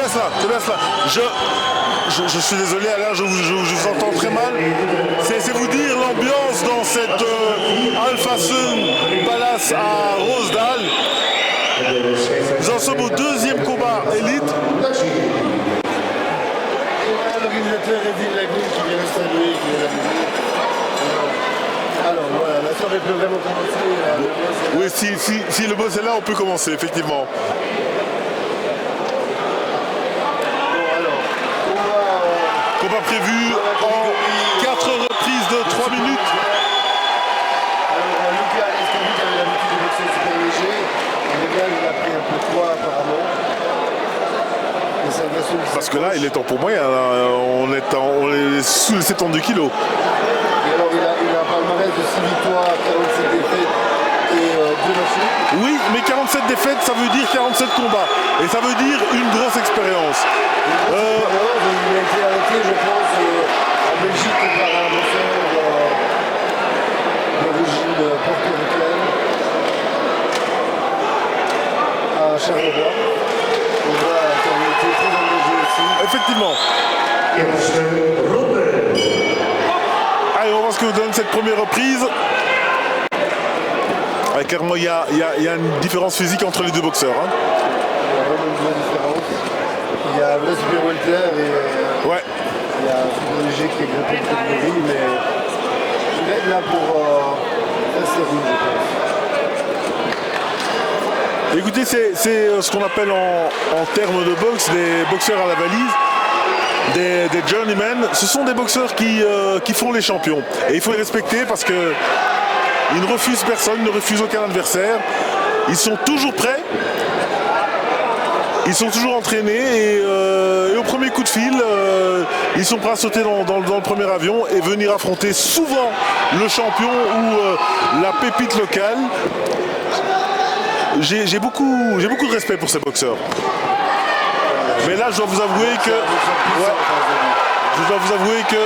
c'est bien cela. Je suis désolé, Alain, je vous entends très mal. C'est vous dire l'ambiance dans cette Alpha Sun Palace à Rosedale. Nous en sommes au deuxième combat élite. L'organisateur Edine Lagoune qui vient de saluer, qui vient alors voilà, la soirée peut vraiment commencer. Oui, si le boss est là, on peut commencer, effectivement. Combat prévu en 4 reprises de 3 minutes. Alors Lucas Escovic avait l'habitude de boxer super léger. Le gars, il a pris un peu de poids apparemment. Parce que là, il est temps pour moyen. On est sous les 72 kilos. Et alors, il a un palmarès de 6 victoires, 47 défaites et 2 matchs. Oui, mais 47 défaites, ça veut dire 47 combats. Et ça veut dire une grosse expérience. Il a été arrêté, je pense, en Belgique par un boxeur d'origine portoricaine à Charleroi. On voit qu'il a été très engagé aussi. Effectivement. Allez, on va voir ce que vous donne cette première reprise. Clairement, il y a une différence physique entre les deux boxeurs. Hein. Il y a vraiment une vraie différence. Il y a un vrai super welter et ouais. Il y a un super léger qui est grimpé de catégorie, mais il va être là pour faire ses roues, je pense. Écoutez, c'est ce qu'on appelle en termes de boxe des boxeurs à la valise. Des journeymen, ce sont des boxeurs qui font les champions. Et il faut les respecter parce que ils ne refusent personne, ne refusent aucun adversaire. Ils sont toujours prêts. Ils sont toujours entraînés et au premier coup de fil, ils sont prêts à sauter dans le premier avion et venir affronter souvent le champion ou la pépite locale. J'ai beaucoup de respect pour ces boxeurs. Mais là, je dois vous avouer que... Ouais, je dois vous avouer que...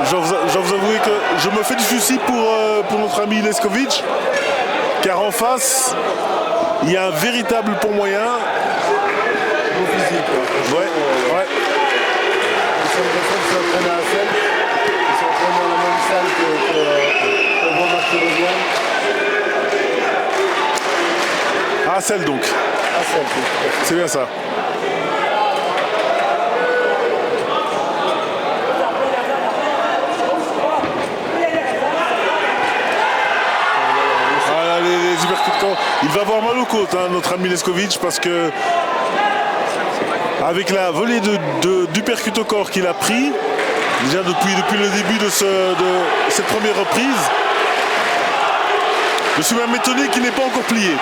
Je dois vous avouer que je me fais du souci pour notre ami Leskovic, car en face, il y a un véritable pont moyen. Ouais. À Celle donc. C'est bien ça. Voilà les uppercuts. Il va avoir mal aux côtes, hein, notre ami Leskovic, parce que avec la volée d'uppercut au corps qu'il a pris, déjà depuis le début de cette première reprise, je suis même étonné qu'il n'ait pas encore plié.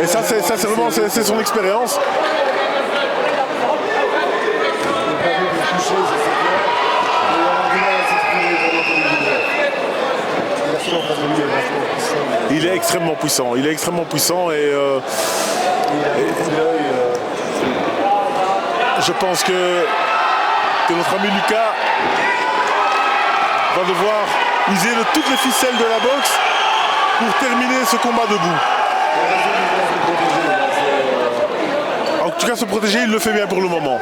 Et ça c'est vraiment son expérience. Il est extrêmement puissant. Et je pense que notre ami Lucas va devoir user de toutes les ficelles de la boxe pour terminer ce combat debout. En tout cas, se protéger, il le fait bien pour le moment.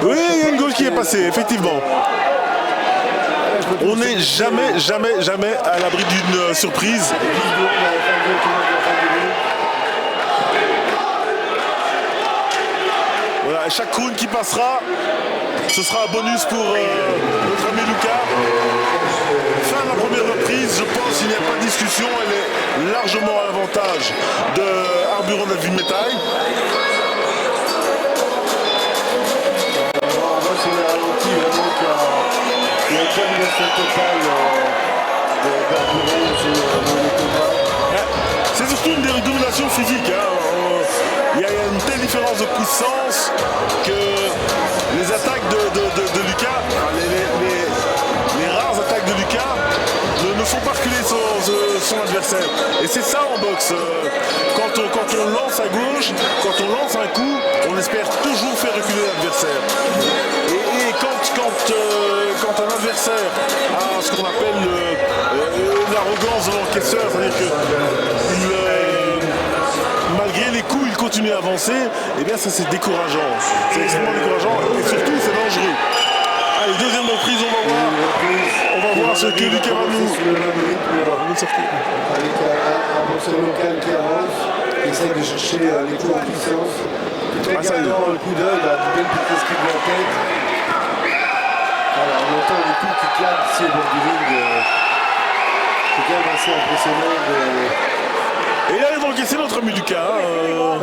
Oui, il y a une gauche qui est passée, effectivement. On n'est jamais à l'abri d'une surprise. Voilà, chaque round qui passera, ce sera un bonus pour notre ami Lucas. Fin de la première reprise, je pense qu'il n'y a pas de discussion, elle est largement à l'avantage de Arburon Advimetaï. C'est surtout une domination physique. Hein. Il y a une telle différence de puissance que les attaques de Lucas, les rares attaques de Lucas ne font pas reculer son adversaire. Et c'est ça en boxe. Quand on on lance à gauche, quand on lance un coup, on espère toujours faire reculer l'adversaire. Et quand un adversaire a ce qu'on appelle l'arrogance de l'encaisseur, c'est-à-dire que malgré les coups, il continue à avancer, et bien ça c'est décourageant. C'est extrêmement décourageant et surtout c'est dangereux. Allez, deuxième reprise, on va voir ce que Lucas va nous sortir. Avec un boxeur local qui avance, qui essaie de chercher les coups en puissance. Tout en gardant un coup d'œil, il a une belle petite esquive en tête. Alors, on entend les coups qui claquent ici au bord du ring. C'est quand même assez impressionnant. Et il arrive à encaisser notre ami Lucas.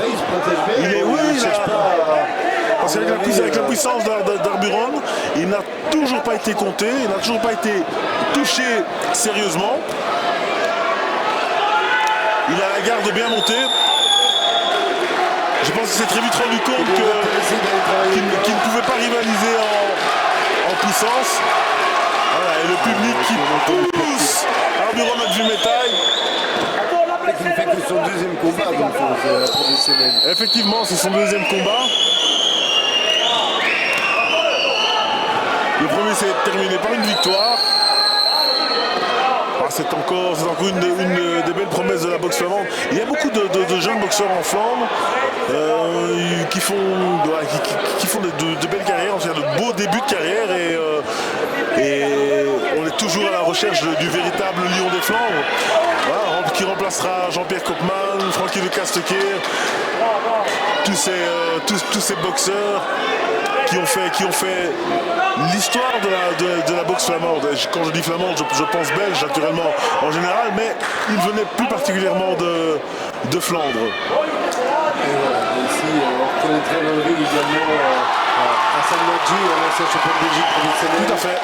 Il se protège bien. Il cherche pas à... Parce qu'avec la puissance d'Arburon, il n'a toujours pas été compté, il n'a toujours pas été touché sérieusement. Il a la garde bien montée. Je pense qu'il s'est très vite rendu compte qu'il ne pouvait pas rivaliser en puissance. Voilà, et le public qui pousse Arburon à du métal. Il ne fait que son deuxième combat dans le fond, professionnel. Effectivement, c'est son deuxième combat. Le premier s'est terminé par une victoire. C'est encore une des belles promesses de la boxe flamande. Il y a beaucoup de jeunes boxeurs en Flandre qui font de belles carrières, enfin, de beaux débuts de carrière et on est toujours à la recherche du véritable lion des Flandres, voilà, qui remplacera Jean-Pierre Koopman, Frankie de Castekeer, tous ces boxeurs qui ont fait l'histoire de la boxe flamande. Quand je dis flamande, je pense belge naturellement en général, mais il venait plus particulièrement de Flandre. Et voilà, ici on reconnaîtrait dans le ring également Hassan Nadji, un ancien champion de Belgique professionnel. Tout à fait.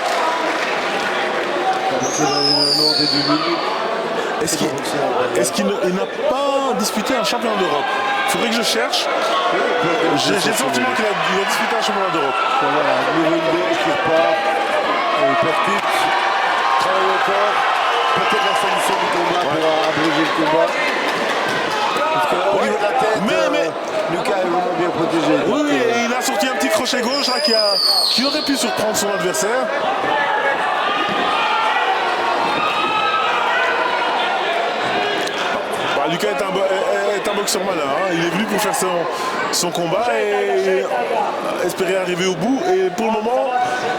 Est-ce qu'il n'a pas disputé un championnat d'Europe? Il faudrait que je cherche. J'ai le sentiment qu'il a disputé un championnat d'Europe. Voilà, nouveau gauche qui repart. Il percute. Travaille encore. Peut-être la solution du combat pour abréger le combat. Parce qu'au niveau de la tête, mais Lucas est vraiment bien protégé. Oui, et il a sorti un petit crochet gauche là, qui aurait pu surprendre son adversaire. Lucas est un boxeur malin, hein. Il est venu pour faire son combat et espérer arriver au bout. Et pour le moment,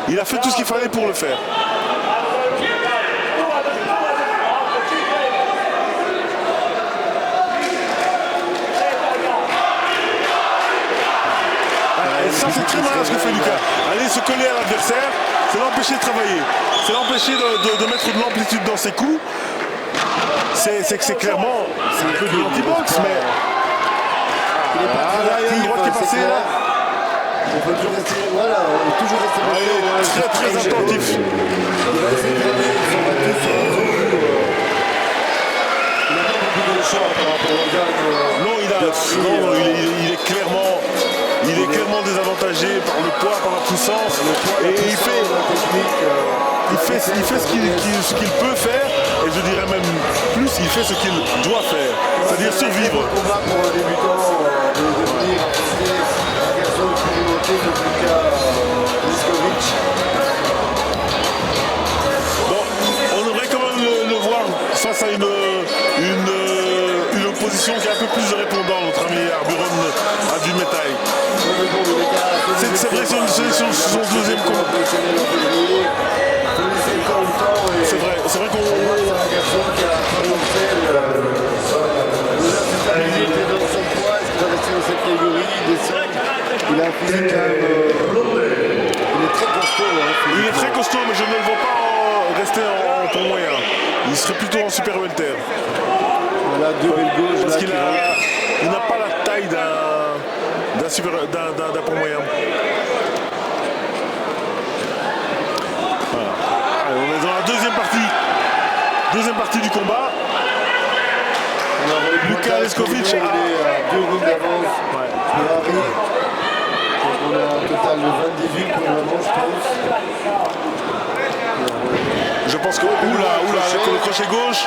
il a fait tout ce qu'il fallait pour le faire. Et ça, c'est très malin ce que fait Lucas. Aller se coller à l'adversaire, c'est l'empêcher de travailler. C'est l'empêcher de mettre de l'amplitude dans ses coups. C'est clairement, c'est un peu de l'anti-box, mais il n'est pas très il y a une droite qui est passée là. On peut toujours rester, voilà, on est toujours resté très attentif. Il va essayer de travailler, ils sont battus sur les autres. Il n'a pas beaucoup de choix par rapport au gars. Non, il est clairement désavantagé par le poids, par la puissance. Et il fait ce qu'il peut faire, et je dirais même plus, il fait ce qu'il doit faire, c'est-à-dire survivre. Un combat pour un débutant de devenir un garçon expérimenté de Lucas Liskovic. Bon, on aimerait quand même le voir face à une opposition qui a un peu plus de répondant. Notre ami Arburon a du métal. C'est vrai que c'est son deuxième combat. C'est vrai qu'on... C'est un garçon qui a prononcé il était dans son poids, est-ce qu'il va rester dans cette catégorie, il descend, il a un physique quand même, il est très costaud. Il est très costaud, mais je ne le vois pas rester en poids moyen. Il serait plutôt en super welter. Voilà, deux belles gauches. Parce qu'il n'a pas la taille d'un poids moyen. Voilà. Allez, on est dans la deuxième partie du combat. Lucas Leskovic a 2 rounds d'avance pour Harry. Donc on a un total de 28 pour le moment, je pense. Je pense que... Oula, avec le crochet gauche.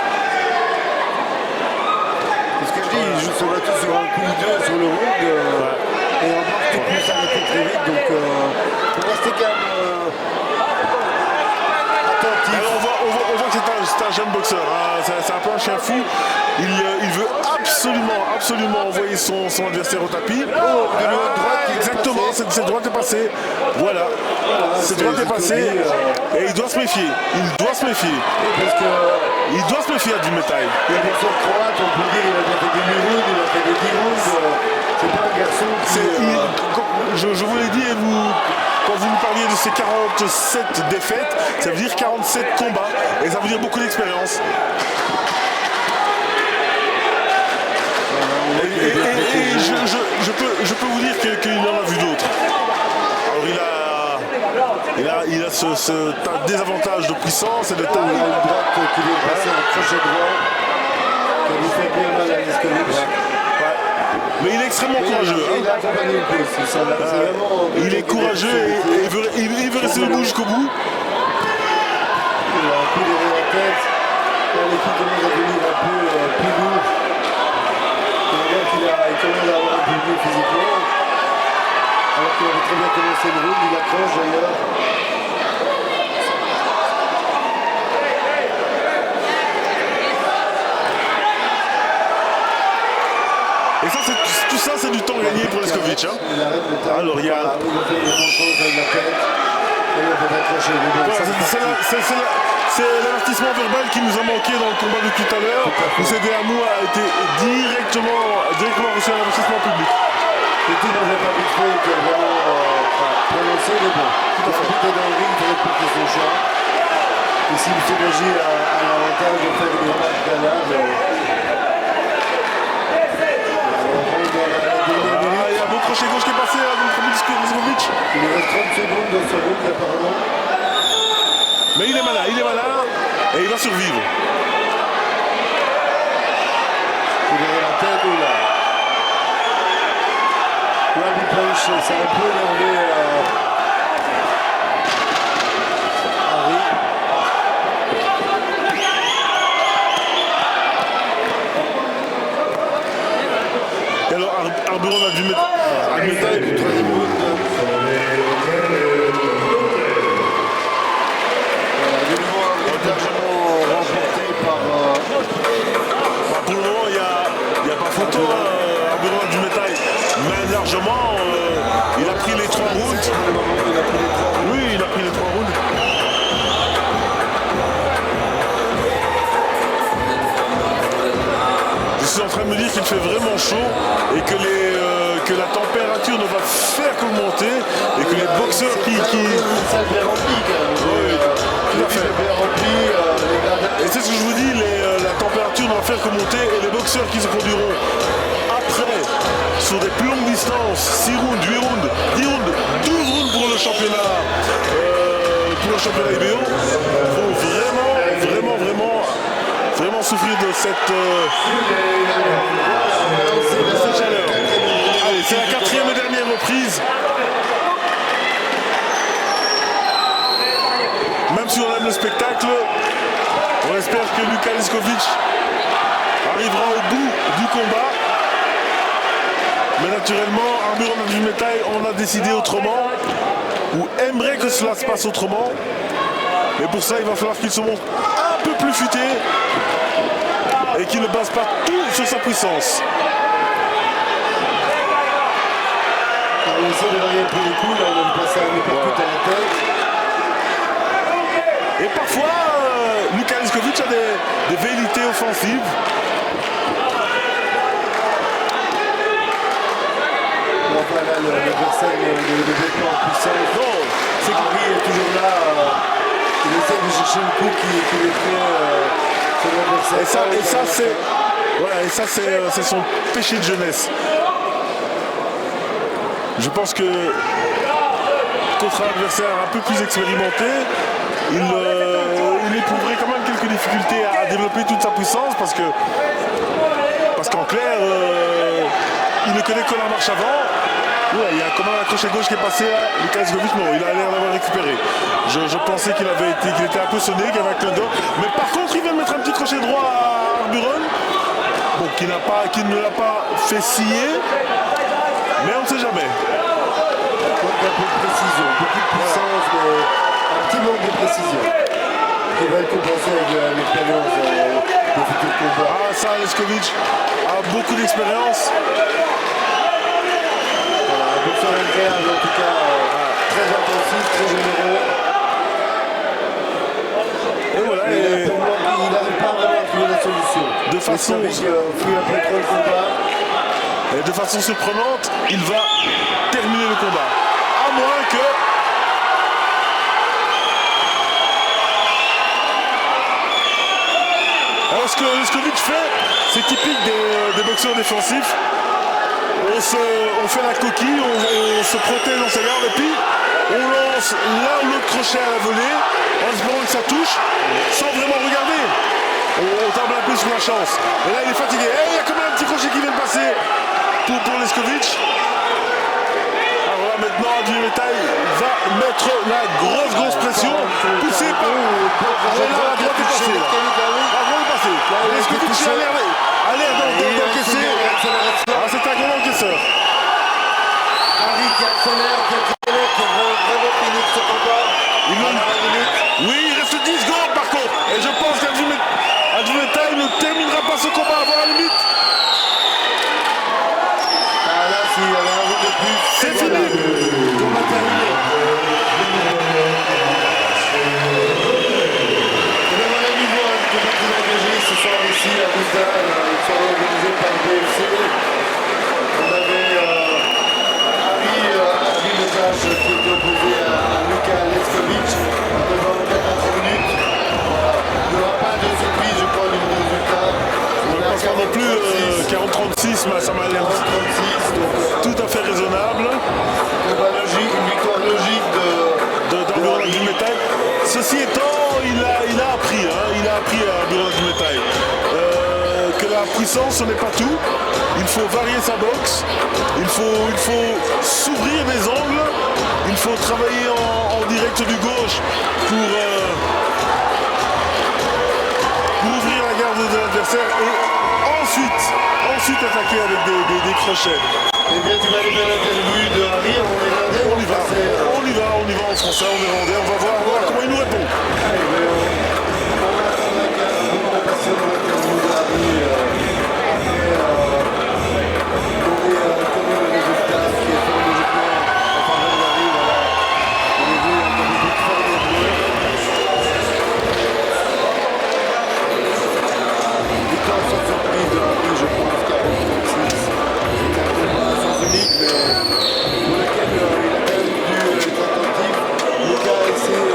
C'est ce que je dis, il juste se battu sur un coup ou deux sur le round. Et en boxe, tout peut s'arrêter très vite. Donc, pour rester quand même attentif. Alors on voit que c'est un jeune boxeur, hein. C'est un peu un chien fou. Il veut absolument envoyer son adversaire au tapis. Exactement, cette droite est passée. Voilà, cette droite est passée. Et il doit se méfier. Parce que Il doit se méfier à Dujmetai. le boxeur croate, on peut dire, il a déjà fait des 8 rounds, il a fait des 10 rounds. C'est pas un garçon qui... Je vous l'ai dit, quand vous nous parliez de ces 47 défaites, ça veut dire 47 combats. Et ça veut dire beaucoup d'expérience. Et je peux vous dire qu'il en a vu d'autres. Alors il a ce désavantage de puissance et de taille. Il a une droite qui vient de passer un crochet droit, qui lui fait bien mal à Liskovic. Mais il est extrêmement courageux. Il a accompagné le coup, c'est ça. Il est courageux et il veut rester debout jusqu'au bout. Il a un coup derrière la tête. L'équipe commence à devenir un peu plus lourd. Il commence à avoir un peu mieux physiquement. Alors qu'il avait très bien commencé le round, il accroche d'ailleurs. Et ça, tout ça, c'est du temps gagné pour Liskovic. Hein. Il arrête le temps. Alors, il y a... Il a fait une remontrance avec la tête. Et il a fait accrocher. C'est l'avertissement verbal qui nous a manqué dans le combat de tout à l'heure, où Cédé Hamou a été directement reçu un avertissement public. Et tout dans un arbitre qui est vraiment prononcé, mais bon. L'arbitre est dans le ring pour respecter son choix. Et si M. Bagir a l'avantage de faire une remarque galade, il y a un beau crochet gauche qui est passé à Liskovic. il lui reste 30 secondes dans ce round apparemment. Mais il est malin et il va survivre. Il est dans la tête ou là. L'habit punch, ça a un peu énervé Harry. Et alors Arburon a dû mettre... Dujmetai du troisième round. De nouveau un round largement remporté par... Pour le moment, il n'y a pas photo. Arburon Dujmetai mène largement. Il a pris les 3 rounds. Oui, il a pris les 3 rounds. Je suis en train de me dire qu'il fait vraiment chaud et que la température ne va faire qu'augmenter et que les boxeurs qui... Ça bien rempli quand même. Oui, tout à fait. Bien rempli, les gradins. Et c'est ce que je vous dis, la température ne va faire que monter et les boxeurs qui se produiront après, sur des plus longues distances, 6 rounds, 8 rounds, 10 rounds, 12 rounds pour le championnat IBO, vont vraiment souffrir de cette chaleur. Allez, c'est la 4e et dernière reprise. Même si on aime le spectacle, on espère que Luka Liskovic arrivera au bout du combat. Mais naturellement, Arburon Dujmetai, on a décidé autrement, ou aimerait que cela se passe autrement. Mais pour ça, il va falloir qu'il se montre un peu plus futé et qu'il ne base pas tout sur sa puissance. On essaie de varier un peu les coups, là on a passé un uppercut à la tête. Et parfois, Luka Liskovic a des velléités offensives. Enfin là, l'adversaire de Beckham en puissance. Non, c'est Harry est toujours là. Il essaie de chercher le coup qui est fait son adversaire. Et ça, c'est son péché de jeunesse. Je pense que contre un adversaire un peu plus expérimenté, il éprouverait quand même quelques difficultés à développer toute sa puissance parce qu'en clair, il ne connaît que la marche avant. Ouais, il y a quand même un crochet gauche qui est passé à Luka Liskovic. Non, il a l'air d'avoir récupéré. Je pensais qu'il était un peu sonné, qu'il avait un clown d'or. Mais par contre, il vient de mettre un petit crochet droit à Arburon. bon, qui ne l'a pas fait scier, mais on ne sait jamais. Un peu de précision, beaucoup de puissance, mais un petit manque de précision. Qui va être compensé avec l'expérience des futurs combats. Ah, ça, Leskovic a beaucoup d'expérience. Voilà, un boxeur incroyable, en tout cas, très intensif, très généreux. Et voilà. Et pour moi, il n'arrive pas vraiment à trouver la solution. De façon... fuit un peu trop le combat. Et de façon surprenante, il va terminer le combat. À moins que... Alors ce que Leskovic fait, c'est typique des boxeurs défensifs. On fait la coquille, on se protège dans sa garde et puis on lance l'un ou l'autre crochet à la volée en espérant que ça touche sans vraiment regarder. On table un peu sur la chance. Et là il est fatigué. Et il y a quand même un petit crochet qui vient de passer pour Leskovic. Alors là maintenant Adrien Metaille va mettre la grosse pression poussée par... Voilà, la droite est passée là. La droite est passée. Leskovic a l'air d'encaisser. Ah, c'est un gros encaisseur. Harry qui accélère, qui a vraiment fini ce combat. Oui, il reste 10 secondes par contre. Et je pense qu'Adrien Metaille ne terminera pas ce combat avant la limite. Ah là, s'il y avait un round de plus, C'est fini. Combat terminé. Et bien voilà, niveau un combat très engagé ce soir ici à Rousda, une soirée organisée par le BFC. On avait Harry Metache qui était opposé à Lucas Leskovic devant 4 minutes. Voilà. Il n'y aura pas de surprise, je crois, au niveau du résultat. On ne pense pas non plus 40-36, mais ça m'a l'air 36, donc tout à fait raisonnable. combat logique, une victoire logique d'Adrien Metaille. Ceci étant, il a appris à Adrien Metaille que la puissance ce n'est pas tout. Il faut varier sa boxe, il faut s'ouvrir des angles, il faut travailler en direct du gauche pour ouvrir la garde de l'adversaire et ensuite attaquer avec des crochets. Eh bien, tu vas aller faire l'interview de Harry en néerlandais. On y va en français, en néerlandais, on va voir comment il nous répond. Pour lequel il a quand même dû être attentif. Lucas essaie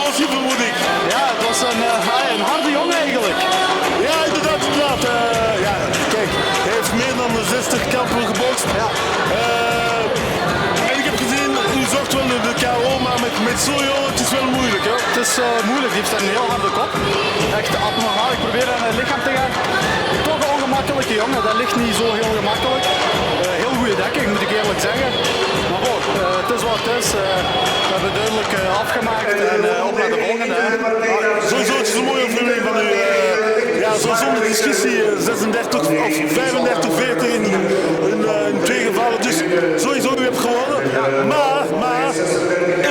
emotie, vermoed ik. Ja, het was een harde jongen eigenlijk. Ja, inderdaad. Ja, kijk, hij heeft meer dan 60 kampen gebokst. Ja. En ik heb gezien, u zocht wel de KO, maar met zo'n jongen, het is wel moeilijk. Hè? Het is moeilijk, die heeft een heel harde kop. Echt abnormaal. Ik probeer aan het lichaam te gaan. Toch een ongemakkelijke jongen, dat ligt niet zo heel gemakkelijk. Heel goede dekking, moet ik eerlijk zeggen. Maar bon, het is wat het is. We hebben duidelijk afgemaakt en op naar de volgende. Sowieso, het is een mooie overwinning van u. Ja, zo zonder discussie, 36 of 35-40 in twee gevallen. Dus sowieso, u hebt gewonnen. Maar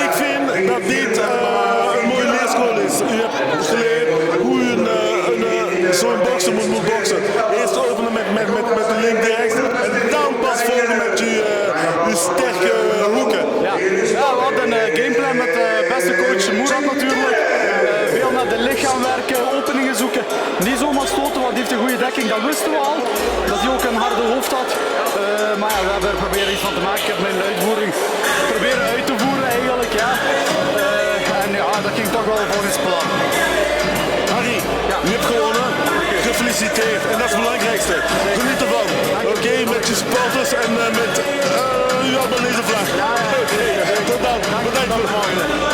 ik vind dat dit een mooie leerschool is. U hebt geleerd hoe u zo'n bokser moet boksen. Eerst openen met de link rechts en dan pas volgen met uw sterke hoeken. Ja, we hadden een gameplan met de beste coach Moerad natuurlijk. Veel naar de lichaam werken, openingen zoeken. Niet zomaar stoten, want die heeft een goede dekking. Dat wisten we al. Dat hij ook een harde hoofd had. Maar ja, we hebben er proberen iets van te maken. Ik heb mijn uitvoering proberen uit te voeren eigenlijk. Ja. En ja, dat ging toch wel volgens plan. Harry, u hebt gewonnen. Gefeliciteerd. En dat is het belangrijkste. Geniet ervan. Oké, met je supporters en met uw abonnees vlag. Ja, Tot dan. Bedankt voor het morgen.